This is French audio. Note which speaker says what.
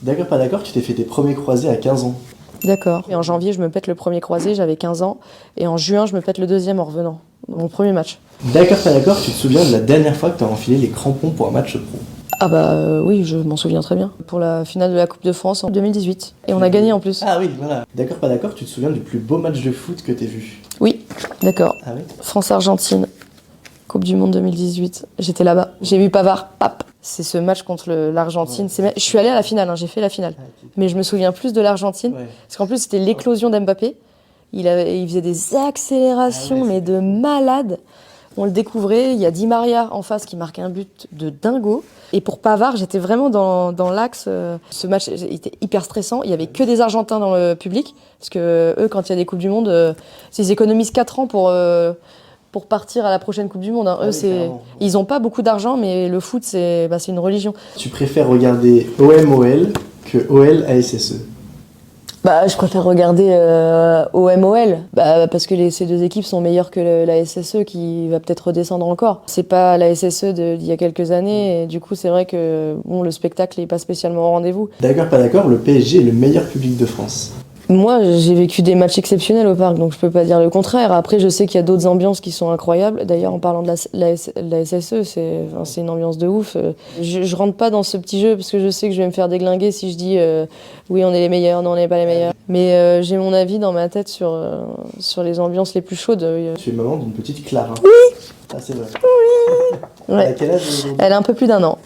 Speaker 1: D'accord, pas d'accord, tu t'es fait tes premiers croisés à 15 ans.
Speaker 2: D'accord. Et en janvier, je me pète le premier croisé, j'avais 15 ans. Et en juin, je me pète le deuxième en revenant. Mon premier match.
Speaker 1: D'accord, pas d'accord, tu te souviens de la dernière fois que tu as enfilé les crampons pour un match pro?
Speaker 2: Ah bah oui, je m'en souviens très bien. Pour la finale de la Coupe de France en 2018. Et on a gagné en plus.
Speaker 1: Ah oui, voilà. D'accord, pas d'accord, tu te souviens du plus beau match de foot que t'aies vu?
Speaker 2: Oui, d'accord.
Speaker 1: Ah oui?
Speaker 2: France-Argentine, Coupe du Monde 2018. J'étais là-bas. J'ai vu Pavard, pap. C'est ce match contre l'Argentine.
Speaker 1: Ouais.
Speaker 2: Je suis allée à la finale, hein, j'ai fait la finale.
Speaker 1: Ah, ok.
Speaker 2: Mais je me souviens plus de l'Argentine.
Speaker 1: Ouais.
Speaker 2: Parce qu'en plus, c'était l'éclosion d'Mbappé. Il faisait des accélérations,
Speaker 1: Ah ouais,
Speaker 2: mais
Speaker 1: c'était
Speaker 2: de
Speaker 1: fou.
Speaker 2: malade. On le découvrait. Il y a Di Maria en face qui marquait un but de dingo. Et pour Pavard, j'étais vraiment dans l'axe. Ce match il était hyper stressant. Il y avait que des Argentins dans le public. Parce que eux, quand il y a des Coupes du Monde, ils économisent 4 ans pour partir à la prochaine Coupe du Monde, hein.
Speaker 1: Ah
Speaker 2: Eux,
Speaker 1: oui, carrément.
Speaker 2: ils ont pas beaucoup d'argent, mais le foot, c'est une religion.
Speaker 1: Tu préfères regarder OM-OL que OL-ASSE?
Speaker 2: Bah, je préfère regarder OMOL, parce que ces deux équipes sont meilleures que la SSE qui va peut-être redescendre encore. C'est pas la SSE d'il y a quelques années, et du coup, c'est vrai que bon, le spectacle n'est pas spécialement au rendez-vous.
Speaker 1: D'accord, pas d'accord, le PSG est le meilleur public de France.
Speaker 2: Moi, j'ai vécu des matchs exceptionnels au parc, donc je peux pas dire le contraire. Après, je sais qu'il y a d'autres ambiances qui sont incroyables. D'ailleurs, en parlant de la SSE, c'est une ambiance de ouf. Je rentre pas dans ce petit jeu parce que je sais que je vais me faire déglinguer si je dis oui, on est les meilleurs, non, on n'est pas les meilleurs. Mais j'ai mon avis dans ma tête sur les ambiances les plus chaudes.
Speaker 1: Tu es maman d'une petite Clara. Oui. Ah, c'est vrai. Elle a
Speaker 2: Ouais.
Speaker 1: quel âge aujourd'hui?
Speaker 2: Elle a un peu plus d'1 an.